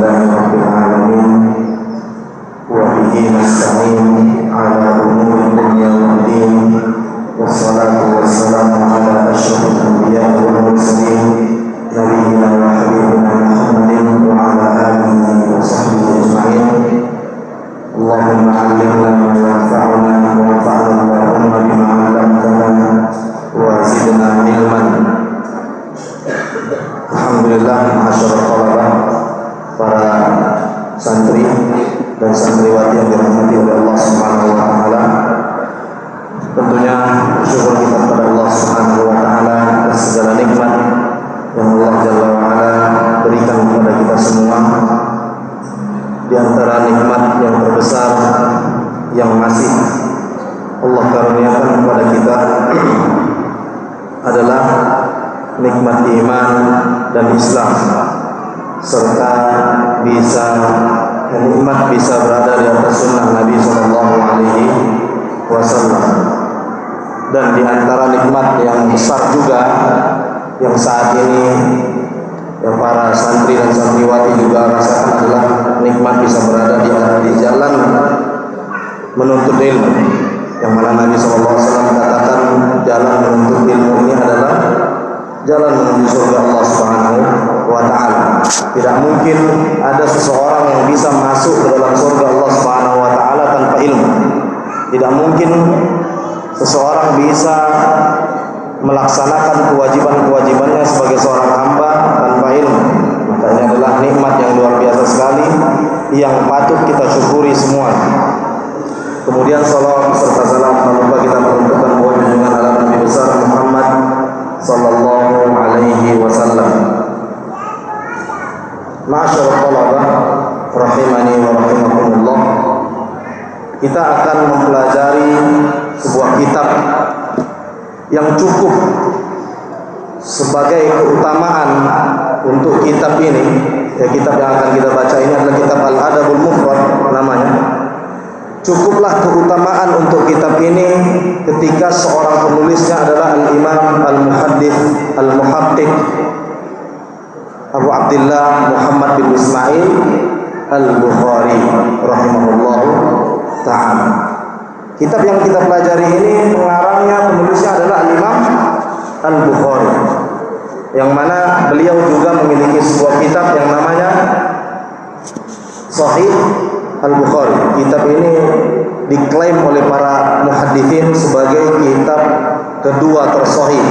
Alhamdulillahi Rabbil Alamin, wa bihi nasta'in ala umuri dunya wad din, wassalatu wassalamu ala asyrafil anbiya'i wal mursalin, nabiyyina wa habibina Muhammadin wa ala alihi wa sahbihi ajma'in. Allahumma 'allimna ma yanfa'una wa anfa'na Allahumma bima 'allamtana wa zidna ilman. Alhamdulillah, masyaallah talabah, para santri dan santriwati yang dirahmati oleh Allah Subhanahu wa taala. Tentunya bersyukur kita kepada Allah Subhanahu wa taala atas segala nikmat yang Allah Jalla wa ala berikan kepada kita semua. Di antara nikmat yang terbesar yang masih Allah karuniakan kepada kita adalah nikmat iman dan Islam, serta nikmat bisa berada di atas sunnah Nabi Sallallahu Alaihi Wasallam. Dan di antara nikmat yang besar juga yang saat ini yang para santri dan santriwati juga rasakan adalah nikmat bisa berada di jalan menuntut ilmu, yang mana Nabi Sallallahu Alaihi Wasallam katakan jalan menuntut ilmu ini adalah jalan menuju surga Allah Subhanahu wa taala. Tidak mungkin ada seseorang yang bisa masuk ke dalam surga Allah Subhanahu wa taala tanpa ilmu. Tidak mungkin seseorang bisa melaksanakan kewajiban-kewajibannya sebagai seorang hamba tanpa ilmu. Maka ini adalah nikmat yang luar biasa sekali yang patut kita syukuri semua. Kemudian salawat serta salam semoga kita menunjukkan bahwa junjungan ala Nabi besar Muhammad sallallahu alaihi wasallam. Ma'asyiral talabah rahimani wa rahimakumullah. Kita akan mempelajari sebuah kitab yang cukup sebagai keutamaan untuk kitab ini. Ya, kitab yang akan kita baca ini adalah kitab Al-Adabul Mufrad namanya. Cukuplah keutamaan untuk kitab ini ketika seorang penulisnya adalah Al-Imam Al-Muhaddits Al-Muhaqqiq Abu Abdullah Muhammad bin Ismail Al-Bukhari rahimahullahu ta'ala. Kitab yang kita pelajari ini pengarangnya, penulisnya adalah Al-Imam Al-Bukhari, yang mana beliau juga memiliki sebuah kitab yang namanya Sahih Al-Bukhari. Kitab ini diklaim oleh para muhadditsin sebagai kitab kedua tersahih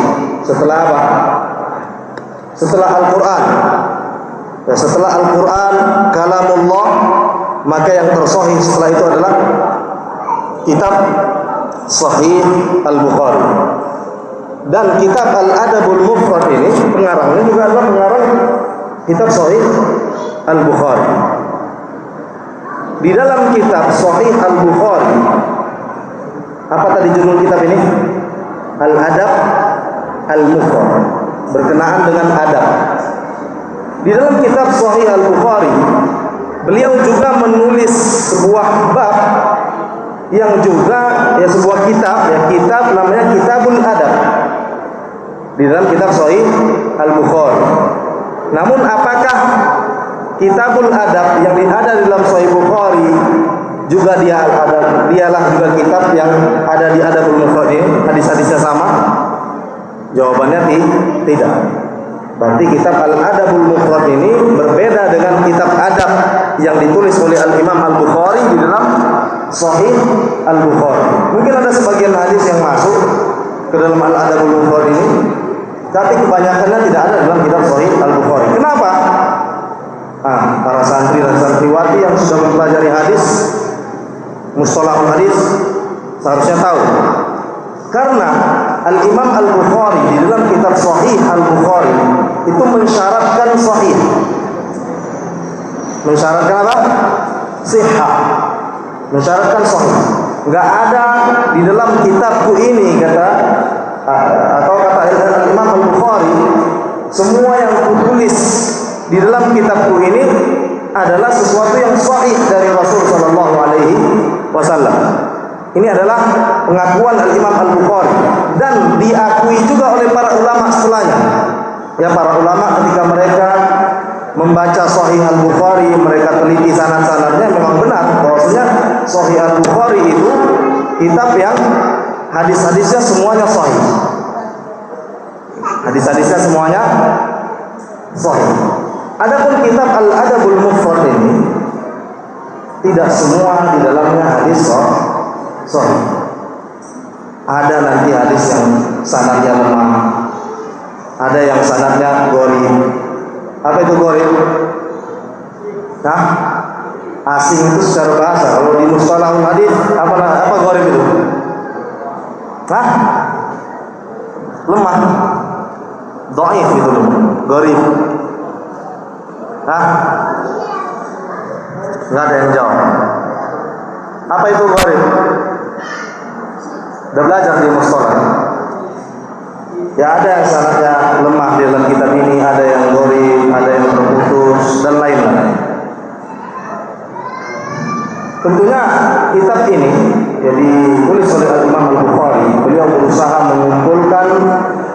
setelah apa? Setelah Al-Quran. Ya, setelah Al-Quran kalamullah, maka yang tersahih setelah itu adalah kitab Sahih Al-Bukhari. Dan kitab Al-Adabul Mufrad ini pengarangnya juga adalah pengarang kitab Sahih Al-Bukhari. Di dalam kitab Sahih Al-Bukhari, apa tadi judul kitab ini? Al-Adab Al-Mufrad, berkenaan dengan adab. Di dalam kitab Sahih Al-Bukhari, beliau juga menulis sebuah bab yang juga sebuah kitab, kitab namanya Kitabul Adab. Di dalam kitab Sahih Al-Bukhari. Namun apakah Kitabul Adab yang ada di dalam Sahih Bukhari juga dialah juga kitab yang ada di Adabul Mufrad ini, hadis-hadisnya sama? Jawabannya tidak. Berarti kitab Al-Adabul Mufrad ini berbeda dengan kitab adab yang ditulis oleh Al-Imam Al-Bukhari di dalam Sahih Al-Bukhari. Mungkin ada sebagian hadis yang masuk ke dalam Al-Adabul Mufrad ini, tapi kebanyakannya tidak ada dalam kitab Sahih Al-Bukhari. Kenapa? Para santri dan santriwati yang sudah mempelajari hadis, mustalahul hadis, seharusnya tahu. Karena Al-Imam Al-Bukhari di dalam kitab Sahih Al-Bukhari itu mensyaratkan sahih. Mensyaratkan apa? Sihah. Mensyaratkan sahih. Enggak ada di dalam kitabku ini kata Al-Imam Al-Bukhari, semua yang kutulis di dalam kitabku ini adalah sesuatu yang sahih dari Rasul sallallahu alaihi wasallam. Ini adalah pengakuan Al-Imam Al-Bukhari dan diakui juga oleh para ulama setelahnya. Ya, para ulama ketika mereka membaca Sahih Al-Bukhari, mereka teliti sanad-sanadnya, memang benar bahwasanya Sahih Al-Bukhari itu kitab yang hadis-hadisnya semuanya sahih. Hadis-hadisnya semuanya sahih. Adapun kitab Al-Adabul Mufrad ini tidak semua di dalamnya hadis sahih. Ada nanti hadis yang sanadnya lemah, ada yang sanadnya gharib. Apa itu gharib? Nah, asing itu secara bahasa. Kalau di mustalahul hadis apa gharib itu? Hah? Lemah, dhaif itu loh, gharib. Hah? Nggak ada yang jawab. Apa itu gharib? Udah belajar di mustalah? Ya, ada yang sanadnya lemah di dalam kitab ini, ada yang gharib, ada yang terputus dan lain-lain. Tentunya kitab ini jadi ditulis oleh Imam Al-Bukhari. Beliau berusaha mengumpulkan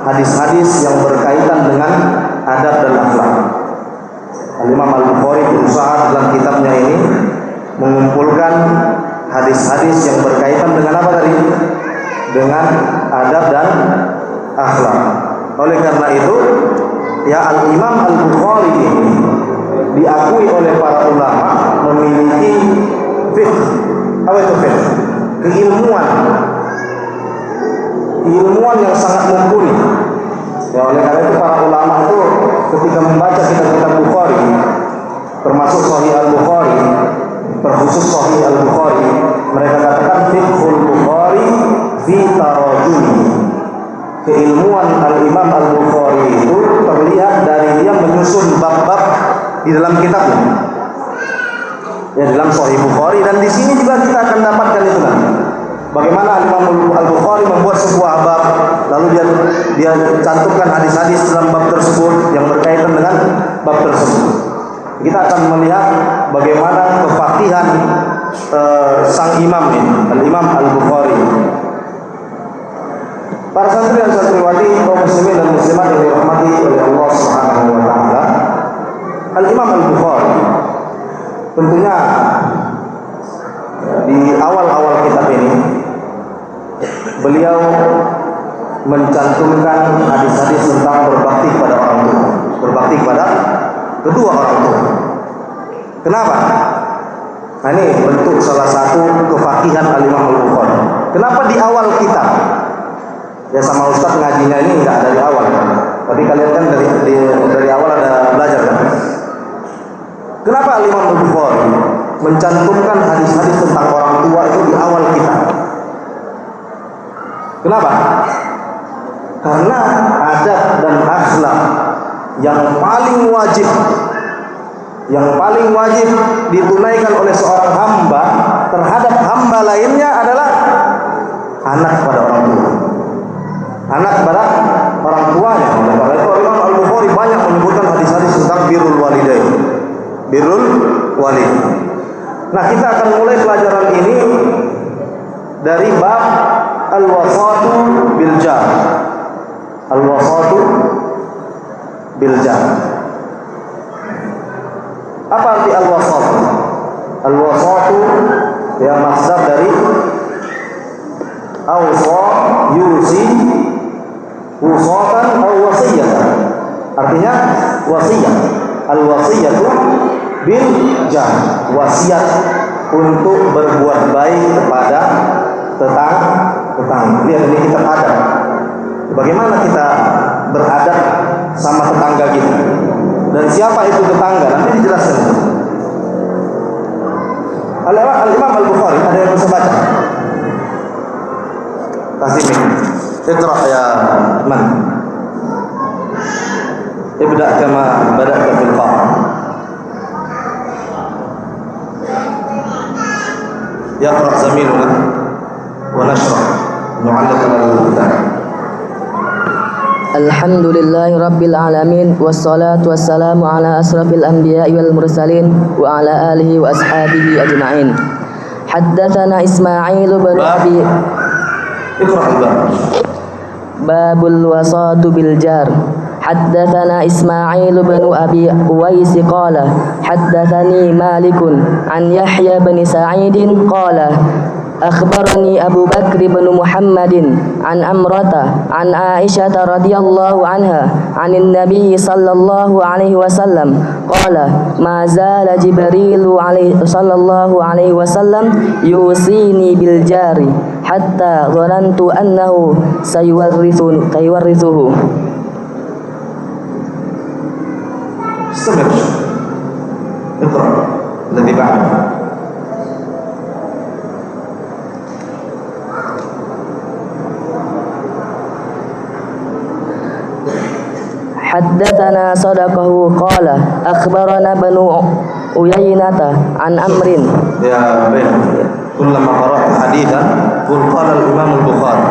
hadis-hadis yang berkaitan dengan adab dan akhlak. Imam Al-Bukhari berusaha dalam kitabnya ini mengumpulkan hadis-hadis yang berkaitan dengan apa tadi? Dengan adab dan akhlak. Oleh karena itu, ya Al-Imam Al-Bukhari ini diakui oleh para ulama memiliki fiqh. Apa itu fiqh? Keilmuan yang sangat mumpuni. Ya, oleh karena itu para ulama itu ketika membaca kitab-kitab Bukhari, termasuk Sahih Al-Bukhari, terkhusus Sahih Al-Bukhari, mereka katakan fiqhul Bukhari fi tarajumi. Keilmuan Al-Imam Al-Bukhari itu terlihat dari dia menyusun bab-bab di dalam kitabnya. Ya, dalam Sahih Bukhari, dan di sini juga kita akan dapatkan itu nanti. Bagaimana Imam Al-Bukhari membuat sebuah bab, lalu dia cantumkan hadis-hadis dalam bab tersebut yang berkaitan dengan bab tersebut. Kita akan melihat bagaimana kefaqihan sang imam ini, Al-Imam Al-Bukhari. Para santri dan santriwati, kaum muslimin dan muslimat yang dirahmati oleh Allah Subhanahu wa taala, Al-Imam Al-Bukhari tentunya di awal-awal kitab ini beliau mencantumkan hadis-hadis tentang berbakti kepada orang tua, berbakti kepada kedua orang tua. Kenapa? Nah, ini bentuk salah satu kefaqihan Al-Imam Al-Bukhari. Kenapa di awal kitab? Ya, sama Ustaz ngajinya ini enggak dari awal. Tapi kalian kan dari awal ada belajar kan? Kenapa Al-Imam Al-Bukhari mencantumkan hadis-hadis tentang orang tua itu di awal kitab? Kenapa? Karena adab dan akhlak yang paling wajib ditunaikan oleh seorang hamba terhadap hamba lainnya adalah anak pada orang tua. Anak pada orang tuanya. Oleh karena itu Imam Al-Bukhari banyak menyebutkan hadis-hadis tentang birrul walidain. Birrul walid. Nah, kita akan mulai pelajaran ini dari bab al-wasatu bil jar. Al-wasatu bil jar. Apa arti al-wasatu? Al-wasatu ya masdar dari awsa yusi wusatan aw wasiyatan. Artinya wasiyah. Al-wasiyatu bil jar, wasiat untuk berbuat baik kepada tetangga. Lihat, ini kita adab. Bagaimana kita beradab sama tetangga kita? Dan siapa itu tetangga? Nanti dijelaskan. Al-Imam Al-Bukhari, ada yang bisa baca? Kasih mic. Iqra ya man. Ibda kama bada'ta fil qara. يقرأ زميلنا ونشرح نعلق على الكتاب. الحمد لله رب العالمين والصلاة والسلام على أشرف الأنبياء والمرسلين وعلى آله وأصحابه أجمعين. حدثنا إسماعيل بن أبي باب الوساط بالجار. حدثنا إسماعيل بن أبي أويس قال حدثني مالك عن يحيى بن سعيد قال أخبرني أبو بكر بن محمد عن أمرة عن عائشة رضي الله عنها عن النبي صلى الله عليه وسلم قال ما زال جبريل صلى الله عليه وسلم يوصيني بالجار حتى ظننت أنه سيورثه. استمر اقرأ الذي بعده. حدثنا صدقه قال أخبرنا بن عيينة عن أمر. يا بين كلما قرأت حديثا قل قال الإمام البخاري.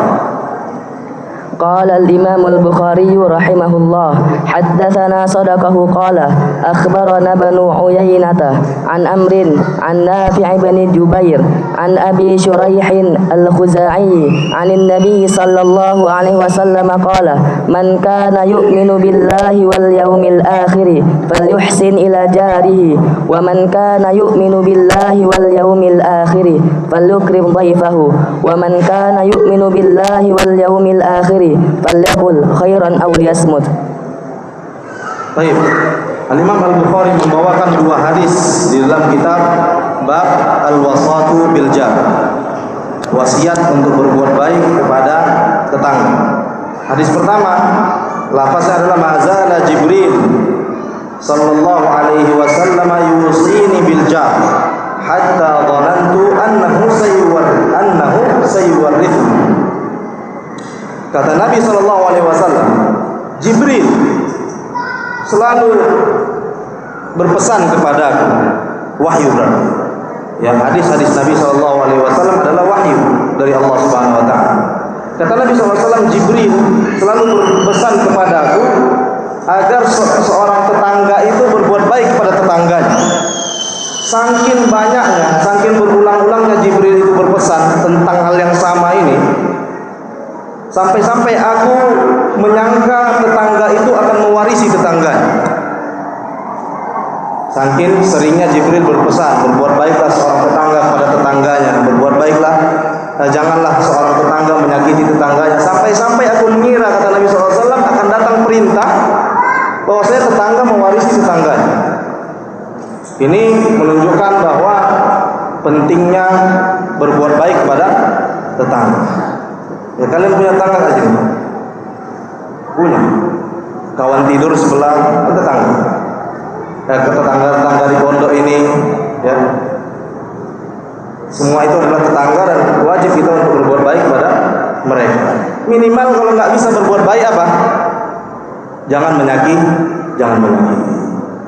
قال الإمام البخاري رحمه الله حدثنا صدقه قال أخبرنا بن عيينة عن أمر عن نافع بن جبير عن أبي شريح الخزاعي عن النبي صلى الله عليه وسلم قال من كان يؤمن بالله واليوم الآخر فليحسن إلى جاره ومن كان يؤمن بالله واليوم الآخر فليكرم ضيفه ومن كان يؤمن بالله واليوم الآخر falyaqul khairan aw liyasmut. Baik. Al-Imam Al-Bukhari membawakan dua hadis di dalam kitab bab al-wasatu bil jar. Wasiat untuk berbuat baik kepada tetangga. Hadis pertama, lafaznya adalah mazala Jibril sallallahu alaihi wasallam yusini bil jar hatta dhanantu annahu sayuwarrithu. Kata Nabi SAW, Jibril selalu berpesan kepadaku, wahyu berarti. Ya, hadis-hadis Nabi SAW adalah wahyu dari Allah Subhanahu Wa Taala. Kata Nabi SAW, Jibril selalu berpesan kepadaku agar seorang tetangga itu berbuat baik kepada tetangganya. Saking banyaknya, saking berulang-ulangnya Jibril itu berpesan tentang hal yang sama ini, sampai-sampai aku menyangka tetangga itu akan mewarisi tetangganya. Saking seringnya Jibril berpesan, berbuat baiklah seorang tetangga kepada tetangganya, berbuat baiklah, janganlah seorang tetangga menyakiti tetangganya. Sampai-sampai aku mengira, kata Nabi SAW, akan datang perintah bahwasanya tetangga mewarisi tetangganya. Ini menunjukkan bahwa pentingnya berbuat baik kepada tetangga. Ya, kalian punya tetangga aja, punya kawan tidur sebelah tetangga. Ya, tetangga di pondok ini, ya, semua itu adalah tetangga dan wajib kita untuk berbuat baik kepada mereka. Minimal kalau nggak bisa berbuat baik apa? Jangan menyakiti,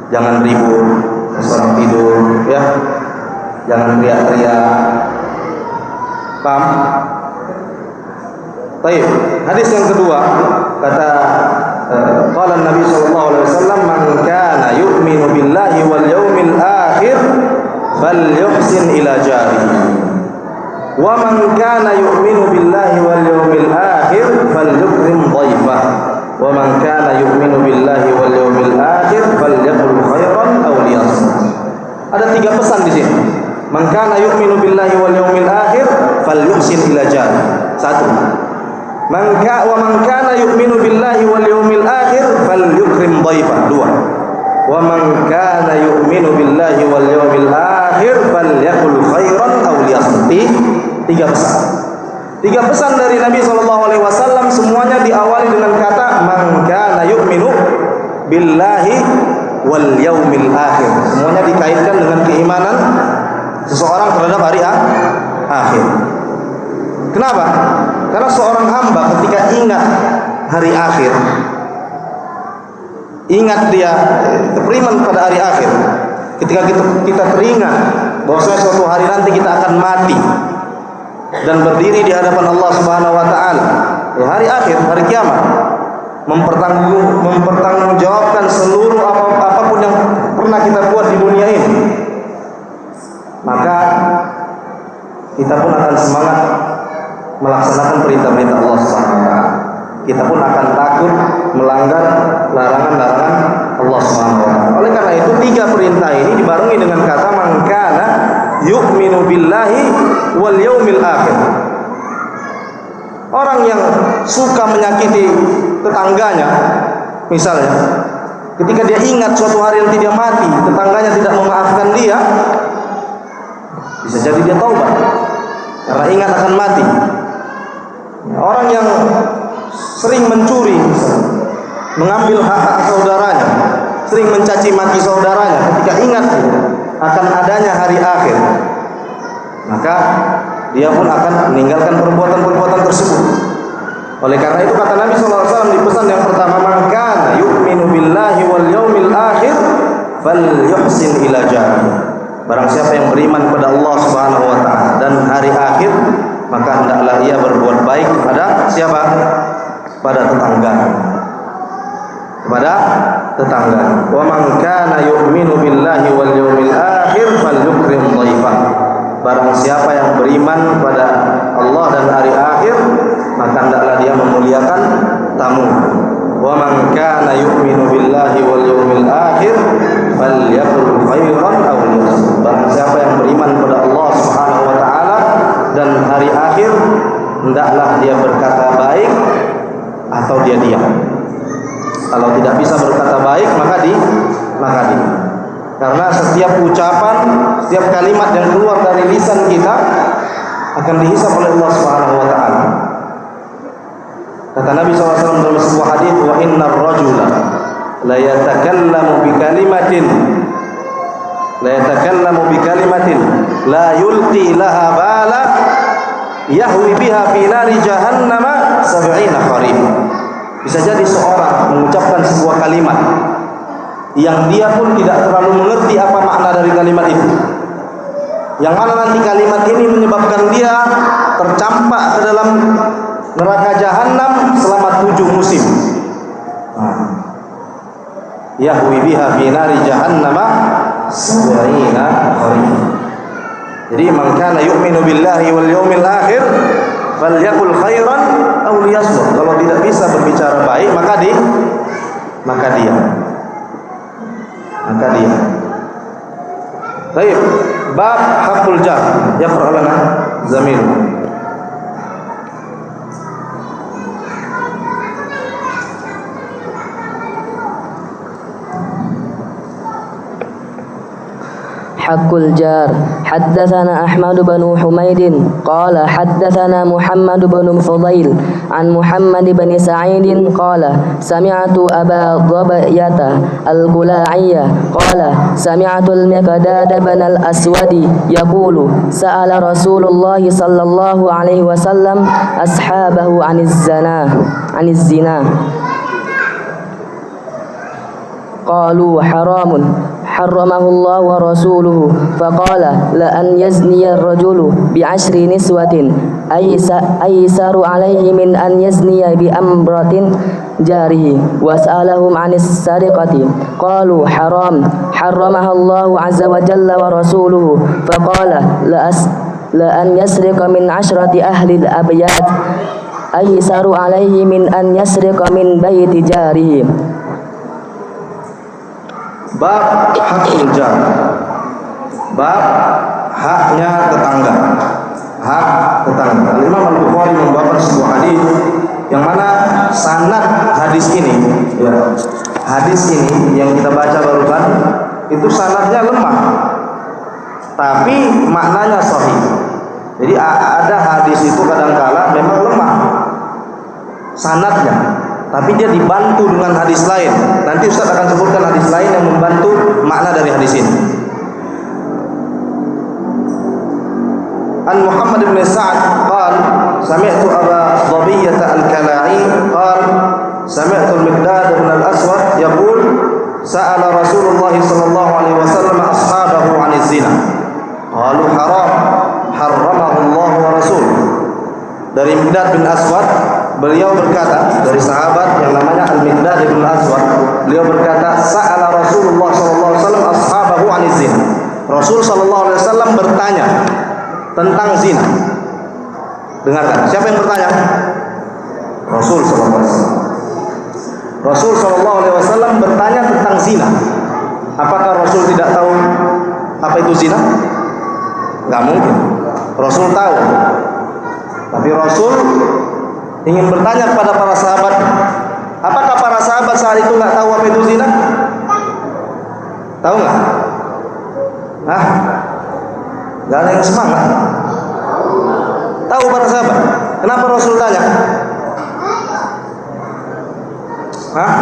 jangan ribut, seorang tidur, ya, jangan teriak-teriak. Paham? Baik, hadis yang kedua kata qala Nabi sallallahu alaihi wasallam man kana yu'minu billahi wal yawmil akhir falyuhsin ila jarihi wa man kana yu'minu billahi wal yawmil akhir falyukrim dhaifah wa man kana yu'minu billahi wal yawmil akhir falyaqul khairan aw liyasmut. Ada tiga pesan di sini. Man kana yu'minu billahi wal yawmil akhir falyuhsin ila jarihi. Satu, wa man kana yu'minu billahi wal yawmil akhir falyukrim dhaifah. Dua, wa man kana yu'minu billahi wal yawmil akhir falyaqul khairan aw liyasmut. Tiga pesan. Tiga pesan dari Nabi SAW semuanya diawali dengan kata man kana yu'minu billahi wal yawmil akhir. Semuanya dikaitkan dengan keimanan seseorang terhadap hari akhir. Kenapa? Karena seorang hamba ketika ingat hari akhir, ingat dia beriman pada hari akhir, ketika kita teringat bahwasanya suatu hari nanti kita akan mati dan berdiri di hadapan Allah Subhanahu Wa Taala, ya, hari akhir, hari kiamat, mempertanggungjawabkan seluruh apapun yang pernah kita buat di dunia ini, maka kita pun akan semangat melaksanakan perintah-perintah Allah Subhanahu Wa Taala. kita pun akan takut melanggar larangan-larangan Allah Subhanahu wa taala. Oleh karena itu 3 perintah ini dibarengi dengan kata man kana yu'minu billahi wal yaumil akhir. Orang yang suka menyakiti tetangganya, misalnya ketika dia ingat suatu hari nanti dia mati, tetangganya tidak memaafkan dia, bisa jadi dia taubat karena ingat akan mati. Orang yang sering mencuri, mengambil hak-hak saudaranya, sering mencaci maki saudaranya, ketika ingat akan adanya hari akhir, maka dia pun akan meninggalkan perbuatan-perbuatan tersebut. Oleh karena itu kata Nabi SAW di pesan yang pertama, man kana yu'minu billahi wal yaumil akhir falyuhsin ila jari. Barang siapa yang beriman kepada Allah Subhanahu wa taala dan hari akhir, maka hendaklah ia berbuat baik kepada siapa? Kepada tetangga. Kepada tetangga. Wa man kana yu'minu billahi wal yaumil akhir falyukrim dhaifah. Barang siapa yang beriman kepada Allah dan hari akhir, maka hendaklah dia memuliakan tamu. Wa man kana yu'minu billahi wal yawmil akhir falyaqul khairan aw liyasmut. Barang siapa yang beriman kepada Allah Subhanahu wa taala dan hari akhir, hendaklah dia berkata baik atau dia diam. Kalau tidak bisa berkata baik, maka diam. Karena setiap ucapan, setiap kalimat yang keluar dari lisan kita akan dihisab oleh Allah Subhanahu wa taala. Kata Nabi SAW dalam sebuah hadis, wa innar rajula la yatakallamu bi kalimatin la yulqi laha bala yahwi biha fi nari jahannama 70 kharif. Bisa jadi seorang mengucapkan sebuah kalimat yang dia pun tidak terlalu mengerti apa makna dari kalimat itu, yang mana nanti kalimat ini menyebabkan dia tercampak ke dalam neraka jahanam selama 7 musim. Yahwi biha fi nari jahannama 70 kharif. Jadi man kana yu'minu billahi wal yawmil akhir falyaqul khairan aw liyasmut. Kalau tidak bisa berbicara baik, maka diam. Baik, bab hakul jar. Yaqra lana zamil. حق الجار. حدثنا أحمد بن حميد قال حدثنا محمد بن فضيل عن محمد بن سعيد قال سمعت أبا ضبية القلاعية قال سمعت المقداد بن الأسود يقول سأل رسول الله صلى الله عليه وسلم أصحابه عن الزنا قالوا حرام حرمه الله ورسوله فقال لأن يزني الرجل ب10 نسوة أيسر عليه من أن يزني بأمرة جاره وسألهم عن السرقة قالوا حرام حرمها الله عز وجل ورسوله فقال لأن يسرق من 10 أهل الأبيات أيسر عليه من أن يسرق من بيت جاره. Bab hakul jar. Bab haknya tetangga. Hak tetangga. Imam Al-Bukhari membawakan sebuah hadis yang mana sanad hadis ini, ya, hadis ini yang kita baca barusan itu sanadnya lemah, tapi maknanya sahih. Jadi ada hadis itu kadangkala memang lemah sanadnya, tapi dia dibantu dengan hadis lain. Nanti Ustaz akan sebutkan hadis lain yang membantu makna dari hadis ini. An Muhammad bin Sa'ad qal sami'tu Aba Dhabiyyah al-Kala'i qal sami'tu al-Miqdad bin al-Aswad yaqul sa'ala Rasulullah sallallahu alaihi wasallam ashabahu 'an az-zina qalu haram harramahu Allah wa rasul. Dari Miqdad bin Aswad, beliau berkata, dari sahabat yang namanya Al-Miqdad bin Aswad, beliau berkata, sa'ala Rasulullah sallallahu alaihi wasallam ashabahu 'anil zina. Rasul sallallahu alaihi wasallam bertanya tentang zina. Dengarkan, siapa yang bertanya? Rasul sallallahu alaihi wasallam. Rasul sallallahu alaihi wasallam bertanya tentang zina. Apakah Rasul tidak tahu apa itu zina? Enggak mungkin. Rasul tahu. Tapi Rasul ingin bertanya kepada para sahabat. Apakah para sahabat saat itu enggak tahu apa itu zina? Tahu enggak? Hah? Enggak ada yang semangat. Tahu para sahabat. Kenapa Rasul tanya? Hah?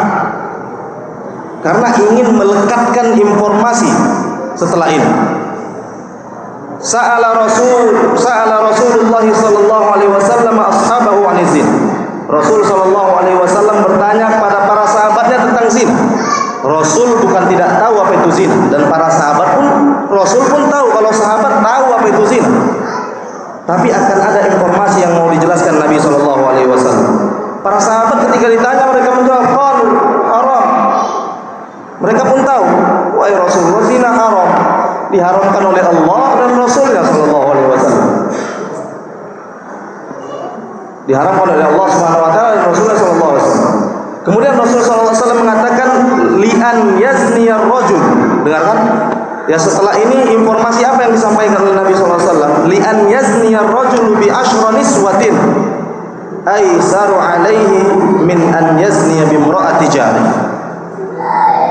Karena ingin melekatkan informasi setelah ini. Sa'ala Rasulullah sallallahu alaihi wasallam ashabahu 'anil zina. Rasul sallallahu alaihi wasallam bertanya kepada para sahabatnya tentang zina. Rasul bukan tidak tahu apa itu zina, dan para sahabat pun, Rasul pun tahu kalau sahabat tahu apa itu zina. Tapi akan ada informasi yang mau dijelaskan Nabi sallallahu alaihi wasallam. Para sahabat ketika ditanya mereka menjawab qalu haram. Mereka pun tahu, wahai Rasulullah, zina haram, diharamkan oleh Allah dan Rasulnya sallallahu alaihi wasallam. Diharamkan oleh Allah Subhanahu wa taala dan Rasulnya sallallahu alaihi wasallam. Kemudian Rasul sallallahu alaihi wasallam mengatakan li'an yazni ar-rajul. Dengarkan. Ya, setelah ini informasi apa yang disampaikan oleh Nabi sallallahu alaihi wasallam? Li'an yazni ar-rajulu bi ashra niswatin aisaru alaihi min an yazni bi imra'ati jari.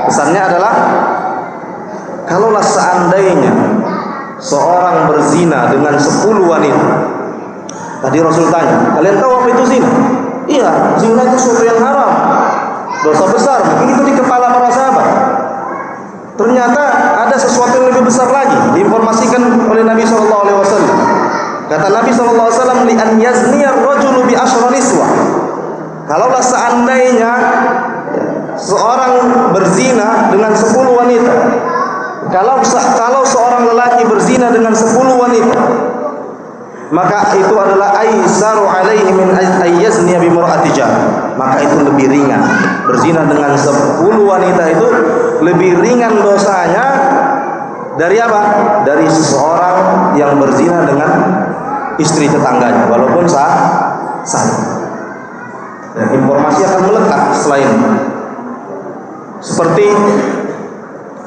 Pesannya adalah, kalaulah seandainya seorang berzina dengan 10 wanita. Tadi Rasul tanya, kalian tahu apa itu zina? Iya, zina itu sesuatu yang haram, dosa besar. Begitu di kepala para sahabat. Ternyata ada sesuatu yang lebih besar lagi diinformasikan oleh Nabi sallallahu alaihi wasallam. Kata Nabi sallallahu alaihi wasallam, li an yazni ar-rajulu bi ashra niswa. Kalaulah seandainya seorang berzina dengan 10 wanita. Kalau seorang lelaki berzina dengan 10 wanita, maka itu adalah aisaru alaihi min ayyazni bi mar'ati jar. Maka itu lebih ringan. Berzina dengan 10 wanita itu lebih ringan dosanya dari apa? Dari seseorang yang berzina dengan istri tetangganya, walaupun sah. Dan informasi akan melekat setelah ini. Seperti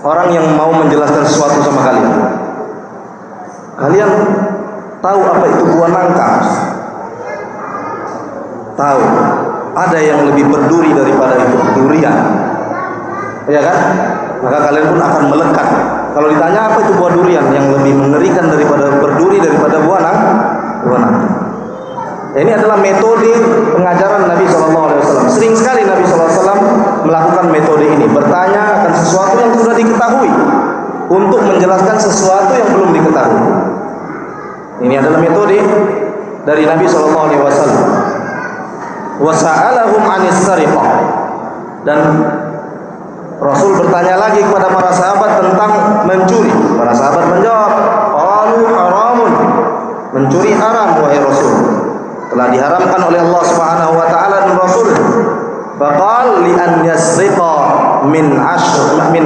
orang yang mau menjelaskan sesuatu sama kalian. Kalian tahu apa itu buah nangka? Tahu. Ada yang lebih berduri daripada itu, durian. Ya kan? Maka kalian pun akan melekat. Kalau ditanya apa itu buah durian, yang lebih mengerikan daripada berduri daripada buah nangka. Ini adalah metode pengajaran Nabi SAW. Sering sekali Nabi SAW melakukan metode ini, bertanya akan sesuatu yang sudah diketahui untuk menjelaskan sesuatu yang belum diketahui. Ini adalah metode dari Nabi SAW. Wasa'alahum 'anis sariqah. Dan Rasul bertanya lagi kepada para sahabat tentang mencuri. Para sahabat menjawab, qalu haramun. Mencuri haram wahai Rasul, telah diharamkan oleh Allah Subhanahu wa taala dan Rasul. Faqal li an yasriqa min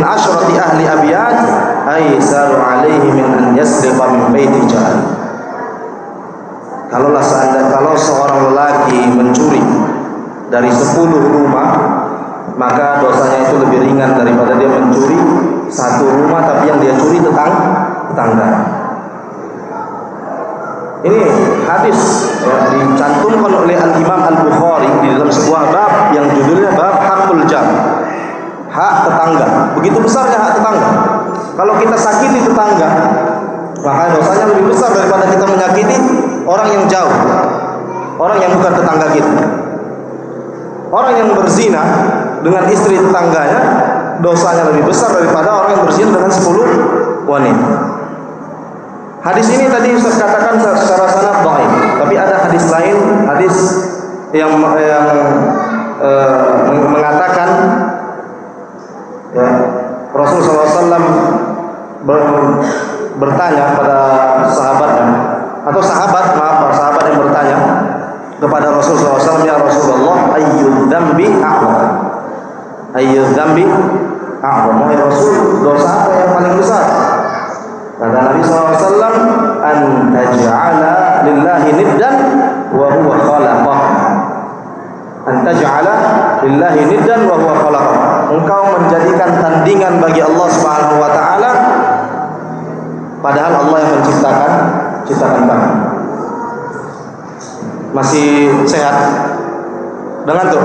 asyrati ahli abiyat aisaru alaihi min an yasriqa min baiti jahannam. Kalau seorang lelaki mencuri dari 10 rumah, maka dosanya itu lebih ringan daripada dia mencuri 1 rumah tapi yang dia curi tetangga. Ini hadis ya, dicantumkan oleh Al-Imam Al-Bukhari di dalam sebuah bab yang judulnya bab hakul jar, hak tetangga. Begitu besarnya hak tetangga. Kalau kita sakiti tetangga, maka dosanya lebih besar daripada kita menyakiti orang yang jauh, orang yang bukan tetangga kita. Orang yang berzina dengan istri tetangganya, dosanya lebih besar daripada orang yang berzina dengan 10 wanita. Hadis ini tadi saya katakan secara sanad dhaif, tapi ada hadis lain, hadis yang mengatakan ya, Rasulullah SAW bertanya pada sahabatnya, atau sahabat yang bertanya kepada Rasulullah SAW, ya Rasulullah, ayyul dzambi a'zam? Ayyul dzambi a'zam? Ya Rasul, dosa apa yang paling besar? Kata Nabi SAW, an taj'ala lillahi niddan wa huwa khalaqah. tandingan bagi Allah Subhanahu wa taala, padahal Allah yang menciptakan kami. Masih sehat? Dengan tuh.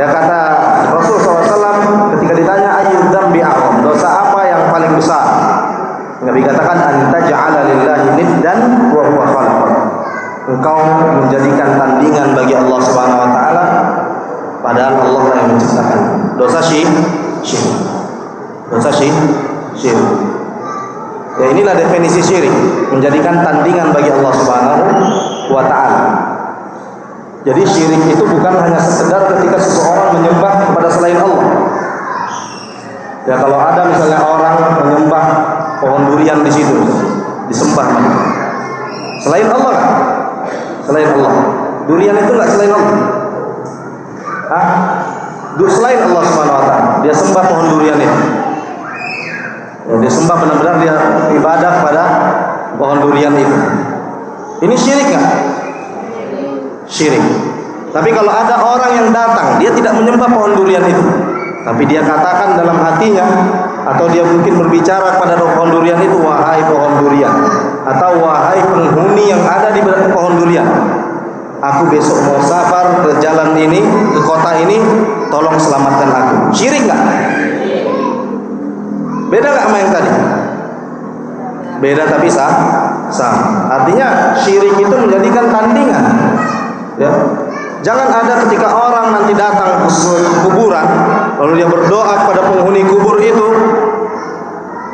Ya, kata Rasul SAW ketika ditanya ayyud dzambi a'zam, dosa apa yang paling besar? Nabi katakan anta ja'ala lillahi niddan wa huwa khalaqak. Engkau menjadikan tandingan bagi Allah Subhanahu wa taala padahal Allah yang menciptakan. Dosa syirik. Dosa syirik. Ya, inilah definisi syirik, menjadikan tandingan bagi Allah Subhanahu wa taala. Jadi syirik itu bukan hanya sekedar ketika seseorang menyembah kepada selain Allah. Ya, kalau ada misalnya orang menyembah pohon durian di situ, disembah mana? Selain Allah kan? Selain Allah. Durian itu enggak selain Allah. Selain Allah Subhanahu wa taala. Dia sembah pohon durian itu. Ya, dia sembah benar-benar, dia ibadah pada pohon durian itu. Ini syirik enggak? Syirik. Tapi kalau ada orang yang datang, dia tidak menyembah pohon durian itu, tapi dia katakan dalam hatinya, atau dia mungkin berbicara kepada pohon durian itu, wahai pohon durian, atau wahai penghuni yang ada di pohon durian, aku besok mau safar ke jalan ini, ke kota ini, tolong selamatkan aku. Syirik nggak? Beda nggak sama yang tadi? Beda tapi sama. Artinya syirik itu menjadikan tandingan. Ya. Jangan ada ketika orang nanti datang ke kuburan, lalu dia berdoa kepada penghuni kubur itu,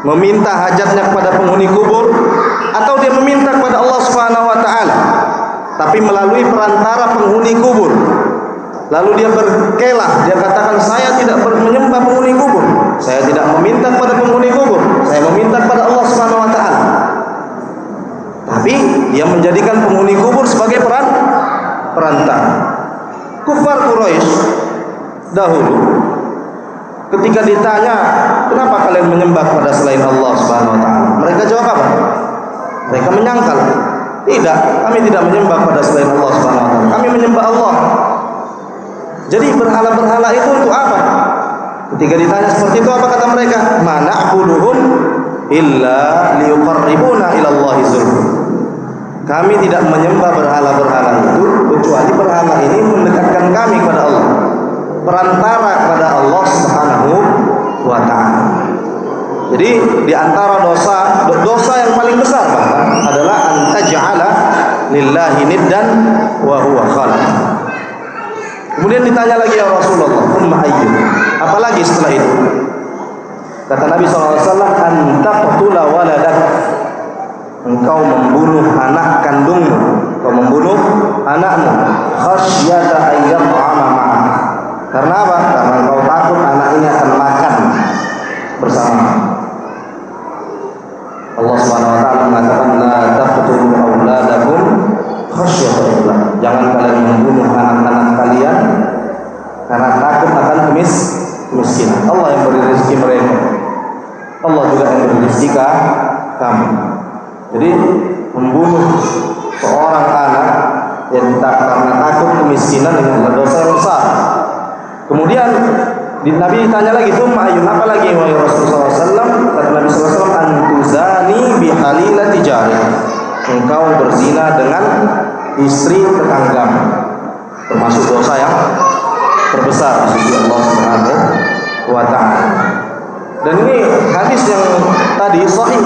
meminta hajatnya kepada penghuni kubur, atau dia meminta kepada Allah Subhanahu wa taala, tapi melalui perantara penghuni kubur. Lalu dia berkelah, dia katakan saya tidak menyembah penghuni kubur, saya tidak meminta kepada penghuni kubur, saya meminta kepada Allah Subhanahu wa taala. Tapi dia menjadikan penghuni kubur sebagai perantara. Kufar Quraisy dahulu ketika ditanya, kenapa kalian menyembah kepada selain Allah Subhanahu wa taala? Mereka jawab apa? Mereka menyangkal, tidak, kami tidak menyembah kepada selain Allah Subhanahu wa taala. Kami menyembah Allah. Jadi berhala-berhala itu untuk apa? Ketika ditanya seperti itu, apa kata mereka? Ma na'buduhum illa liyuqarribuna ila Allahi zulfa. Kami tidak menyembah berhala-berhala itu kecuali berhala ini mendekatkan kami kepada Allah, perantara kepada Allah Subhanahu wa taala. Jadi di antara dosa yang paling besar bahkan adalah antaj'ala lillahi niddan wa huwa khalaq. Kemudian ditanya lagi, ya Rasulullah, umma ayyun, apalagi setelah itu? Kata Nabi SAW, antaqtula waladak, engkau membunuh anak kandungmu, engkau membunuh anakmu, khasyata ayyat'ama ma'ak. Karena apa? Karena engkau takut anak ini akan makan bersama. Allah Subhanahu wa taala mengatakan, la taqtulu auladakum khasyata imlaq. Jangan kalian membunuh anak-anak kalian karena takut akan kemiskinan. Allah yang beri rezeki mereka, Allah juga yang beri rezeki kamu. Jadi membunuh seorang anak yang karena takut kemiskinan dengan dosa yang besar. Kemudian Nabi ditanya lagi, "Tsumma ayyun?" Apa lagi wahai Rasulullah SAW? Kata Nabi SAW, "Antuzani bihalilati jari." Engkau berzina dengan istri tetanggamu. Termasuk dosa yang terbesar di sisi Allah Subhanahu wa taala. Dan ini hadis yang tadi sahih,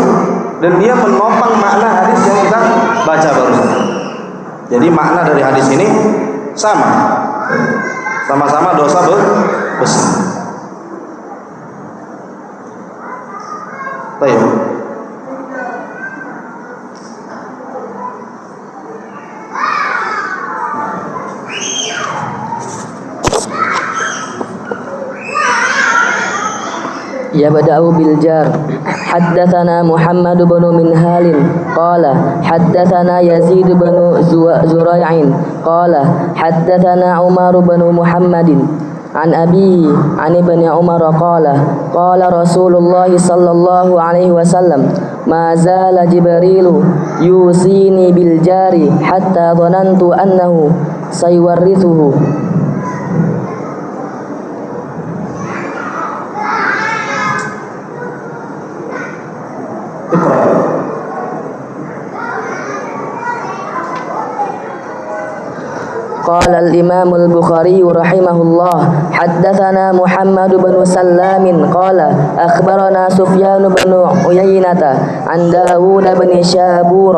dan dia menopang makna hadis yang kita baca barusan. Jadi makna dari hadis ini sama-sama dosa besar. Baik. يبدأ بالجار. حدثنا محمد بن منهال قال حدثنا يزيد بن زريع قال حدثنا عمر بن محمد عن أبيه عن ابن عمر قال قال رسول الله صلى الله عليه وسلم ما زال جبريل يوصيني بالجار حتى ظننت أنه سيورثه. قال الإمام البخاري رحمه الله حدثنا محمد بن سلام قال أخبرنا سفيان بن عيينة عن داود بن شابور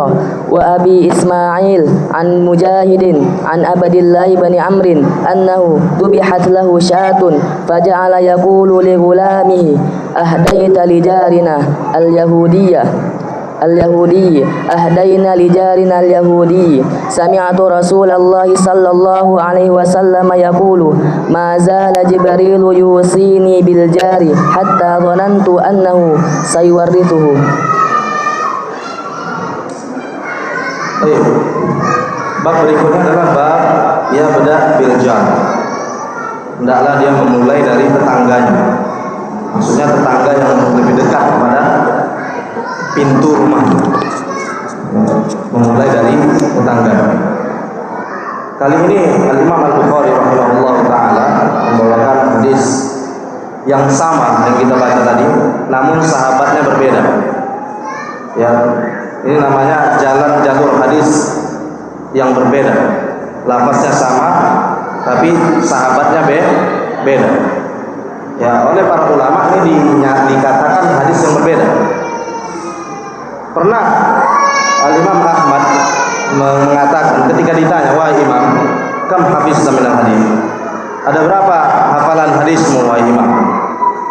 وأبي إسماعيل عن مجاهد عن عبد الله بن عمرو أنه ذبحت له شاة فجعل يقول لغلامه أهديت لجارنا اليهودي أهدينا لجارنا اليهودي سمعت رسول الله صلى الله عليه وسلم يقول ما زال جبريل يوصيني بالجار حتى ظننت أنه سيورثه. Bab berikutnya adalah bab yabda bil jar. Hendaklah dia memulai dari tetangganya. Maksudnya tetangga yang lebih dekat kepada pintu rumah, memulai dari tetangga. Kali ini Al-Imam Al-Bukhari rahimahullah ta'ala membawakan hadis yang sama yang kita baca tadi, namun sahabatnya berbeda. Ya, ini namanya jalur hadis yang berbeda. Lafaznya sama, tapi sahabatnya beda. Ya, oleh para ulama ini dikatakan hadis yang berbeda. Pernah Al-Imam Ahmad mengatakan ketika ditanya, wahai Imam, kam hafizta minal hadis? Ada berapa hafalan hadismu wahai Imam?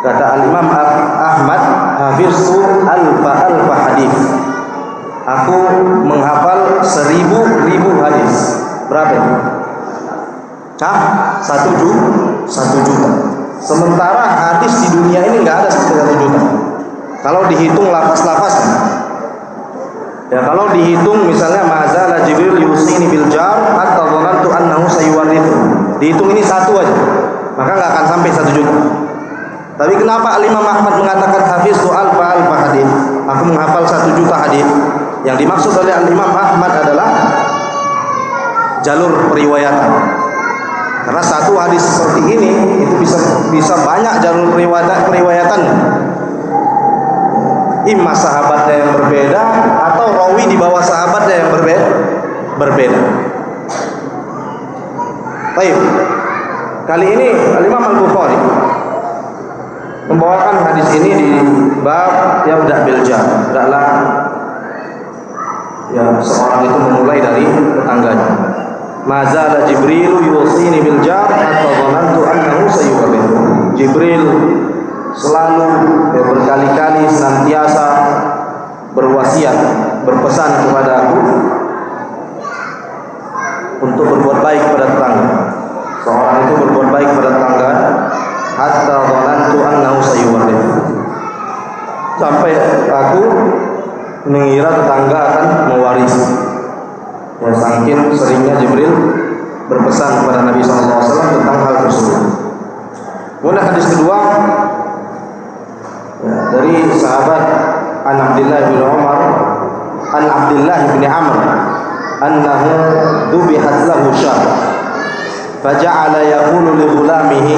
Kata Al-Imam Ahmad, hafiztu alfa hadis. Aku menghafal 1000 hadis. Berapa itu? Satu juta. Sementara hadis di dunia ini nggak ada seperti 1 juta. Kalau dihitung lafaz-lafaznya. Ya, kalau dihitung misalnya mazala Jibril yusini bil jar hatta dhanantu annahu sayuwarithu. Dihitung ini satu aja, maka nggak akan sampai 1 juta. Tapi kenapa Al-Imam Ahmad mengatakan hafiztu alfa hadis? Aku menghafal 1 juta hadis. Yang dimaksud oleh Al-Imam Ahmad adalah jalur periwayatan. Karena satu hadis seperti ini itu bisa banyak jalur periwayatannya. Imma sahabatnya yang berbeda atau rawi di bawah sahabatnya yang berbeda. Baik. Kali ini Al-Imam Al-Bukhari membawakan hadis ini di bab yabda bil jar. Hendaklah ya seorang itu memulai dari tetangganya. Mazala Jibril yusini bil jar hatta dhanantu annahu sayuwarrithu. Jibril selalu berkali-kali senantiasa berwasiat, berpesan kepada aku untuk berbuat baik pada tetangga. Seorang itu berbuat baik pada tetangga hatta dhanantu annahu sayuwarrithu. Sampai aku mengira tetangga akan mewarisi. Ya, saking seringnya Jibril berpesan kepada Nabi SAW tentang hal tersebut. Kemudian hadis kedua ya, dari sahabat An Abdullah bin Umar, An Abdullah bin Amr, annahu dubihat lahu syah, faja'ala yaqulu li ghulamihi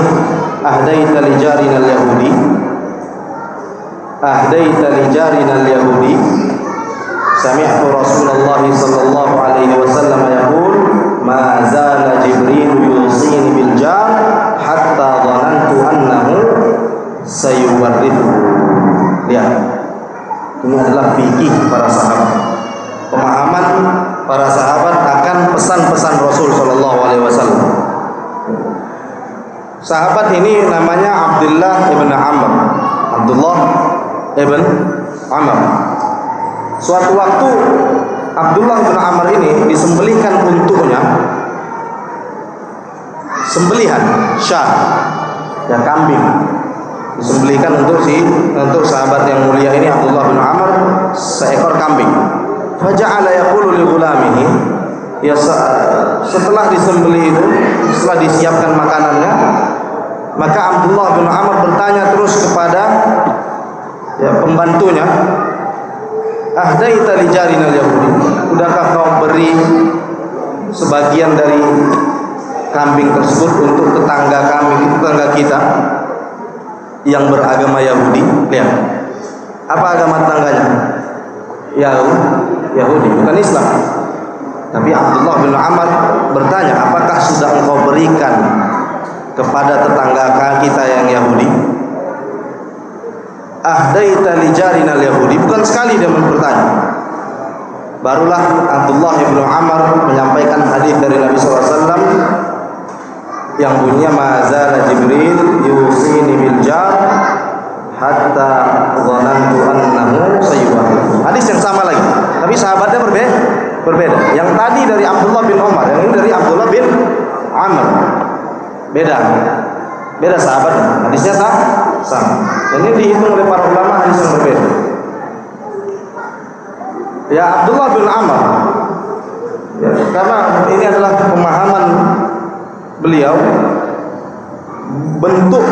ahdaita li jarina al-yahudi, ahdaita li jarina al-yahudi. Sami'tu Rasulullah sallallahu alaihi wasallam yaqul ma zala Jibril yusini bil jar hatta dhanantu annahu sayuwarrithu. Lihat, ini adalah fikih para sahabat, pemahaman para sahabat akan pesan-pesan Rasul sallallahu alaihi wasallam. Sahabat ini namanya Abdullah ibn Amr. Abdullah ibn Amr. Suatu waktu Abdullah bin Amr ini disembelihkan untuknya sembelihan syah, ya kambing, disembelihkan untuk sahabat yang mulia ini Abdullah bin Amr seekor kambing. Faja'ala yaqulu li ghulamihi, ya setelah disembelih itu, setelah disiapkan makanannya, maka Abdullah bin Amr bertanya terus kepada ya pembantunya, ahdaita li jarina al-yahudi, sudahkah kau beri sebagian dari kambing tersebut untuk tetangga kita yang beragama Yahudi? Lihat, apa agama tetangganya? Yahudi, bukan Islam. Tapi Abdullah bin Amr bertanya, apakah sudah engkau berikan kepada tetangga kita yang Yahudi? Ahdaita li jarinal Yahudi. Bukan sekali dia bertanya. Barulah Abdullah bin Amr menyampaikan hadis dari Nabi SAW yang bunyinya mazala Jibril yusini bil jar hatta dhanantu annahu sayyuhu. Hadis yang sama lagi, tapi sahabatnya berbeda. Yang tadi dari Abdullah bin Umar, yang ini dari Abdullah bin Amr. Beda sahabat. Hadisnya sama. Dan ini dihitung oleh para ulama hadis yang berbeda. Ya Abdullah bin Amr, ya, karena ini adalah pemahaman beliau, bentuk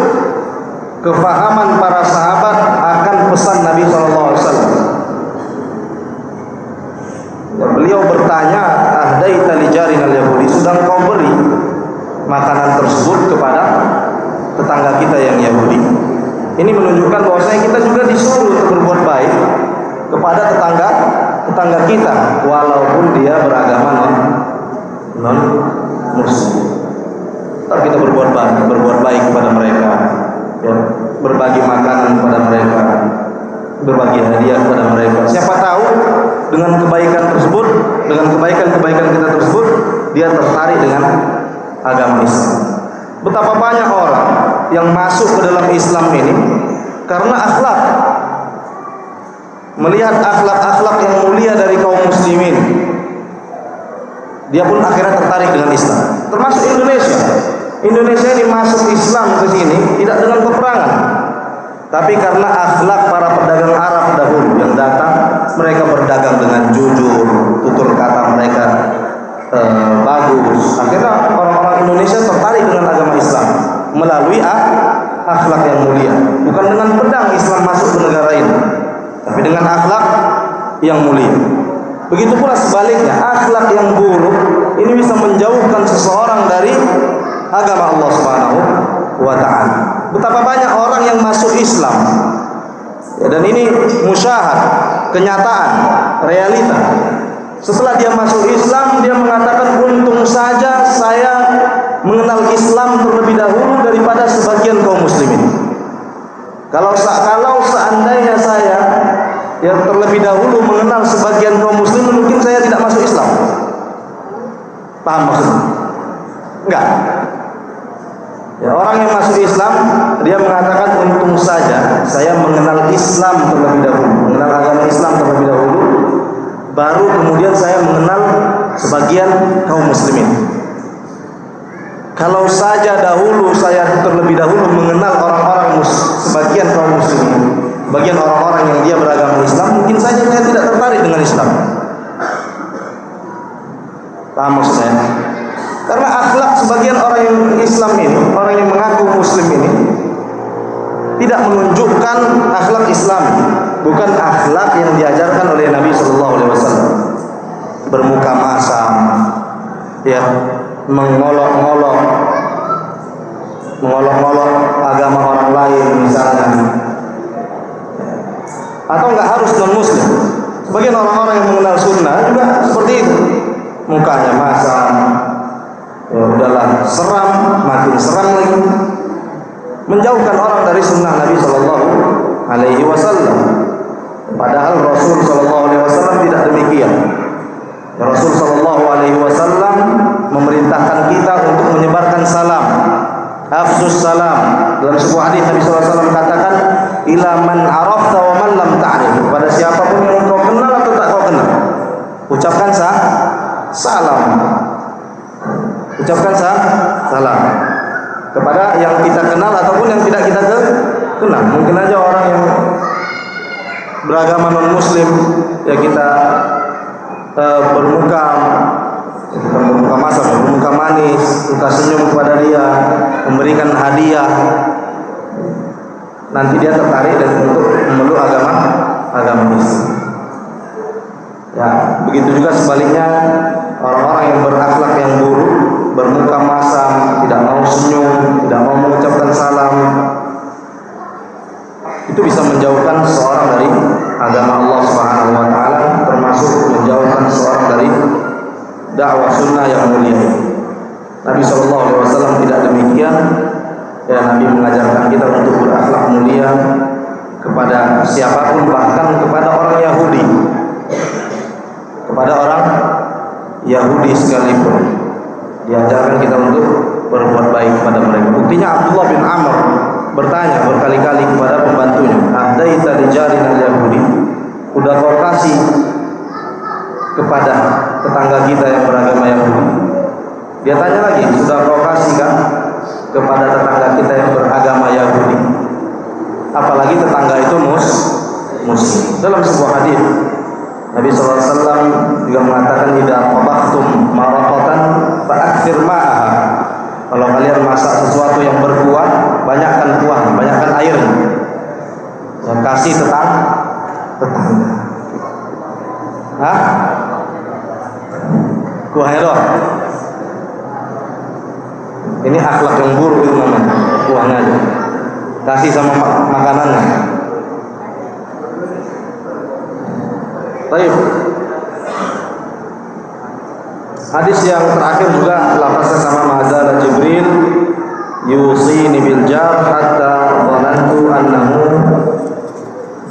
kefahaman para sahabat akan pesan Nabi SAW. Ya, beliau bertanya, ahdaita li jarinal Yahudi, sudah kau beri makanan tersebut kepada tetangga kita yang Yahudi? Ini menunjukkan bahwasanya kita juga disuruh untuk berbuat baik kepada tetangga kita, walaupun dia beragama non muslim. Tapi kita berbuat baik kepada mereka, ya, berbagi makanan kepada mereka, berbagi hadiah kepada mereka. Siapa tahu dengan kebaikan tersebut, dengan kebaikan kita tersebut, dia tertarik dengan agama Islam. Betapa banyak orang yang masuk ke dalam Islam ini karena akhlak, melihat akhlak-akhlak yang mulia dari kaum muslimin, dia pun akhirnya tertarik dengan Islam. Termasuk Indonesia ini masuk Islam ke sini tidak dengan peperangan, tapi karena akhlak para pedagang Arab dahulu yang datang, mereka berdagang dengan jujur, tutur kata mereka bagus. Akhirnya orang-orang Indonesia tertarik dengan agama Islam melalui akhlak yang mulia. Bukan dengan pedang Islam masuk ke negara ini, tapi dengan akhlak yang mulia. Begitu pula sebaliknya, akhlak yang buruk ini bisa menjauhkan seseorang dari agama Allah Subhanahu wa ta'ala. Betapa banyak orang yang masuk Islam, ya, dan ini musyahad, kenyataan, realita. Setelah dia masuk Islam, dia mengatakan, untung saja saya mengenal Islam terlebih dahulu daripada sebagian kaum muslimin. Kalau seandainya saya yang terlebih dahulu mengenal sebagian kaum muslimin, mungkin saya tidak masuk Islam. Paham maksudnya? Enggak. Ya, orang yang masuk Islam, dia mengatakan, untung saja saya mengenal Islam terlebih dahulu, mengenal agama Islam terlebih dahulu, baru kemudian saya mengenal sebagian kaum muslimin. Kalau saja dahulu saya terlebih dahulu mengenal orang-orang sebagian kaum muslimin, bagian orang-orang yang dia beragama Islam, mungkin saja saya tidak tertarik dengan Islam. Paham maksudnya? Karena akhlak sebagian orang yang Islam ini, orang yang mengaku muslim ini, tidak menunjukkan akhlak Islam, bukan akhlak yang diajarkan oleh Nabi SAW. Bermuka masam, ya, mengolok-olok agama orang lain misalnya, atau nggak harus non muslim. Sebagian orang-orang yang mengenal sunnah juga seperti itu, mukanya masam, ya udahlah, seram, makin seram lagi, menjauhkan orang dari sunnah Nabi SAW. Padahal Rasul SAW tidak demikian. Rasul SAW memerintahkan kita untuk menyebarkan salam, afsus salam. Dalam sebuah hadis Nabi SAW katakan, ila man arafta wa man lam ta'rif, kepada siapapun yang kau kenal atau tak kau kenal, ucapkan salam. Ucapkan salam kepada yang kita kenal ataupun yang tidak kita kenal. Mungkin aja orang yang beragama non muslim, ya kita bermuka masam, bermuka manis, kita senyum kepada dia, memberikan hadiah, nanti dia tertarik dan untuk memeluk agama Islam. Ya, begitu juga sebaliknya, orang-orang yang berakhlak yang buruk, bermuka masam, tidak mau senyum, tidak mau mengucapkan salam, itu bisa menjauhkan seorang dari agama Allah Subhanahu wa ta'ala, termasuk menjauhkan seorang siapapun, bahkan kepada orang Yahudi. Kepada orang Yahudi sekalipun diajarkan kita untuk berbuat baik kepada mereka. Buktinya Abdullah bin Amr bertanya berkali-kali kepada pembantunya, "Ahdaita li jarina al-Yahudi?" Udah kau kasih kepada tetangga kita yang beragama Yahudi? Dia tanya lagi, sudah kau kasih kan kepada tetangga kita yang beragama Yahudi? Apalagi tetangga itu muslim. Dalam sebuah hadis Nabi SAW juga mengatakan, "Idza tabaqtum maraqatan fa'akthir ma'aha." Kalau kalian masak sesuatu yang berkuah, banyakkan kuahnya, banyakkan airnya. Dan kasih tetangga. Hah? Kuahnya doang. Ini akhlak yang buruk itu namanya. Kuahnya aja. Kasih sama makanannya. Baik. Hadis yang terakhir juga lafaznya sama, "Ma'azala Jibril yusini bil jar hatta dhanantu annahu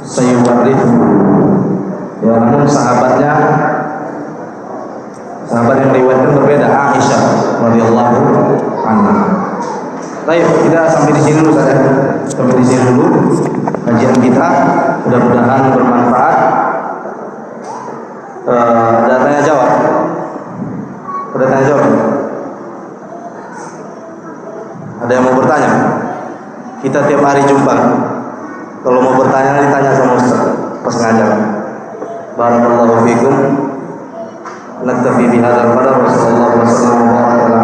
sayuwarrithu." Ya, namun sahabat yang riwayatkan berbeda, Aisyah radhiyallahu anha. Baik, kita sampai di sini dulu saja. Sampai di sini dulu kajian kita. Mudah-mudahan bermanfaat. Ada tanya jawab? Ada tanya jawab? Ada yang mau bertanya? Kita tiap hari jumpa. Kalau mau bertanya, ditanya sama Ustaz pas ngajar. Barakallahu fikum. Naktafi bihadzal qadar wa sallallahu wa sallam wa baraka ala